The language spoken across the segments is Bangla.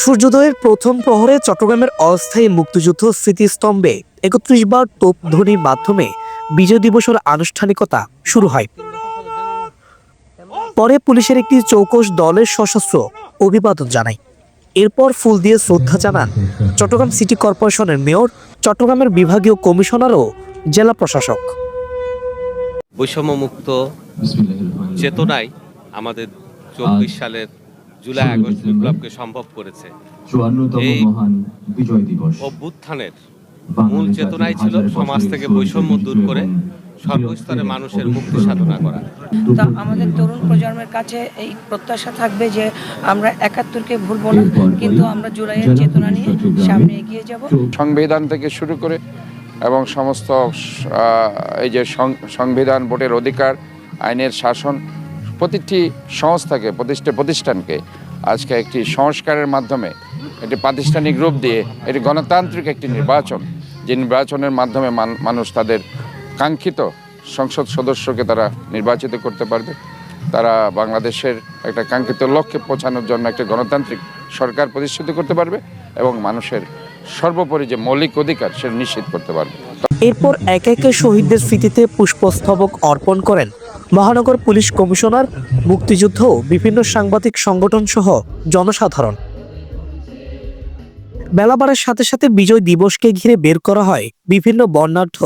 সূর্যোদয়ের প্রথম প্রহরে চট্টগ্রামের অস্থায়ী মুক্তিযুদ্ধ স্মৃতিস্তম্ভে ৩১ বার তোপধ্বনির মাধ্যমে বিজয় দিবসের আনুষ্ঠানিকতা শুরু হয়। পরে পুলিশের একটি চৌকস দলের সশস্ত্র অভিবাদন জানায়। এরপর ফুল দিয়ে শ্রদ্ধা জানান চট্টগ্রাম সিটি কর্পোরেশনের মেয়র, চট্টগ্রামের বিভাগীয় কমিশনার ও জেলা প্রশাসক। বৈষম্যমুক্ত চেতনাই আমাদের ২৪ সালের জুলাই আগস্ট বিপ্লবকে সম্ভব করেছে। এই অভ্যুত্থানের মূল চেতনাই ছিল সমাজ থেকে বৈষম্য দূর করে সর্বস্তরের মানুষের মুক্তি সাধনা করা। তা আমাদের তরুণ প্রজন্মের কাছে এই প্রত্যাশা থাকবে যে আমরা ৭১কে ভুলব না, কিন্তু আমরা জুলাইয়ের চেতনা নিয়ে সামনে এগিয়ে যাব। সংবিধান থেকে শুরু করে এবং সমস্ত এই যে সংবিধান, ভোটের অধিকার, আইনের শাসন, প্রতিটি সংস্থাকে, প্রতিষ্ঠানকে আজকে একটি সংস্কারের মাধ্যমে একটি প্রাতিষ্ঠানিক রূপ দিয়ে এটি গণতান্ত্রিক একটি নির্বাচন, যে নির্বাচনের মাধ্যমে মানুষ তাদের কাঙ্ক্ষিত সংসদ সদস্যকে তারা নির্বাচিত করতে পারবে। তারা বাংলাদেশের একটা কাঙ্ক্ষিত লক্ষ্যে পৌঁছানোর জন্য একটা গণতান্ত্রিক সরকার প্রতিষ্ঠিত করতে পারবে এবং মানুষের সর্বোপরি যে মৌলিক অধিকার সেটা নিশ্চিত করতে পারবে। এরপর একে একে শহীদদের স্মৃতিতে পুষ্পস্তবক অর্পণ করেন মহানগর পুলিশ কমিশনার, মুক্তিযুদ্ধ, বিভিন্ন সাংবাদিক সংগঠন সহ জনসাধারণ। বেলা বাড়ার সাথে সাথে বিজয় দিবসকে ঘিরে বের করা হয় বিভিন্ন বর্ণাঢ্য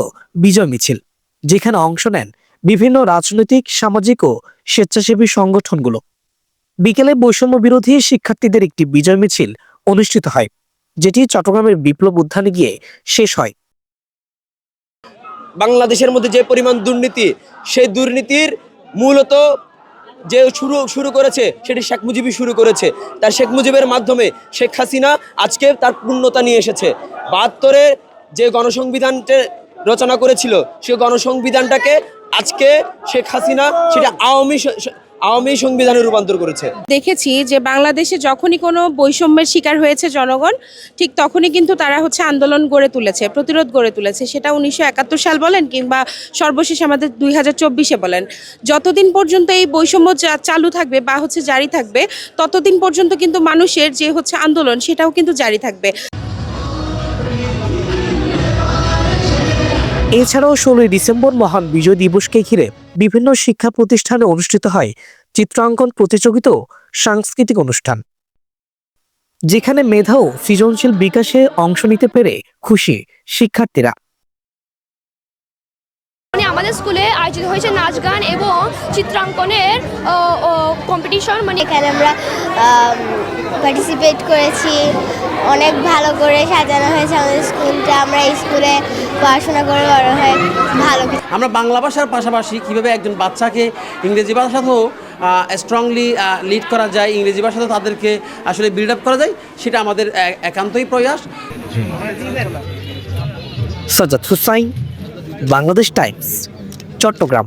বিজয় মিছিল, যেখানে অংশ নেন বিভিন্ন রাজনৈতিক, সামাজিক ও স্বেচ্ছাসেবী সংগঠনগুলো। বিকেলে বৈষম্য বিরোধী শিক্ষার্থীদের একটি বিজয় মিছিল অনুষ্ঠিত হয়, যেটি চট্টগ্রামের বিপ্লব উদ্যানে গিয়ে শেষ হয়। বাংলাদেশের মধ্যে যে পরিমাণ দুর্নীতি, সেই দুর্নীতির মূলত যে শুরু করেছে সেটি শেখ মুজিবই শুরু করেছে। তার শেখ মুজিবের মাধ্যমে শেখ হাসিনা আজকে তার পূর্ণতা নিয়ে এসেছে। ৭২-এ যে গণসংবিধানটা রচনা করেছিল, সেই গণসংবিধানটাকে আজকে শেখ হাসিনা সেটা আওয়ামী সংবিধানে রূপান্তর করেছে। দেখেছি যে বাংলাদেশে যখনই কোনো বৈষম্যের শিকার হয়েছে জনগণ, ঠিক তখনই কিন্তু তারা আন্দোলন গড়ে তুলেছে, প্রতিরোধ গড়ে তুলেছে। সেটা ১৯৭১ সাল বলেন কিংবা সর্বশেষ আমাদের ২০২৪-এ বলেন। যতদিন পর্যন্ত এই বৈষম্য চালু থাকবে বা জারি থাকবে, ততদিন পর্যন্ত কিন্তু মানুষের যে আন্দোলন সেটাও কিন্তু জারি থাকবে। এছাড়াও ১৬ই ডিসেম্বর মহান বিজয় দিবসকে ঘিরে বিভিন্ন শিক্ষা প্রতিষ্ঠানে অনুষ্ঠিত হয় চিত্রাঙ্কন প্রতিযোগিতা, সাংস্কৃতিক অনুষ্ঠান, যেখানে মেধা ও সৃজনশীল বিকাশে অংশ নিতে পেরে খুশি শিক্ষার্থীরা। আমাদের স্কুলে আয়োজিত হয়েছে নাচ গান এবং চিত্রাঙ্কনের কম্পিটিশন। এখানে আমরা পার্টিসিপেট করেছি, অনেক ভালো করে সাজানো হয়েছে আমাদের স্কুলটা। আমরা এই স্কুলে পড়াশোনা করে বড় হয়ে ভালো। আমরা বাংলা ভাষার পাশাপাশি কীভাবে একজন বাচ্চাকে ইংরেজি ভাষাতেও স্ট্রংলি লিড করা যায়, ইংরেজি ভাষাতেও তাদেরকে আসলে বিল্ড আপ করা যায়, সেটা আমাদের একান্তই প্রয়াস। সাজ্জাদ হুসাইন, বাংলাদেশ টাইমস, চট্টগ্রাম।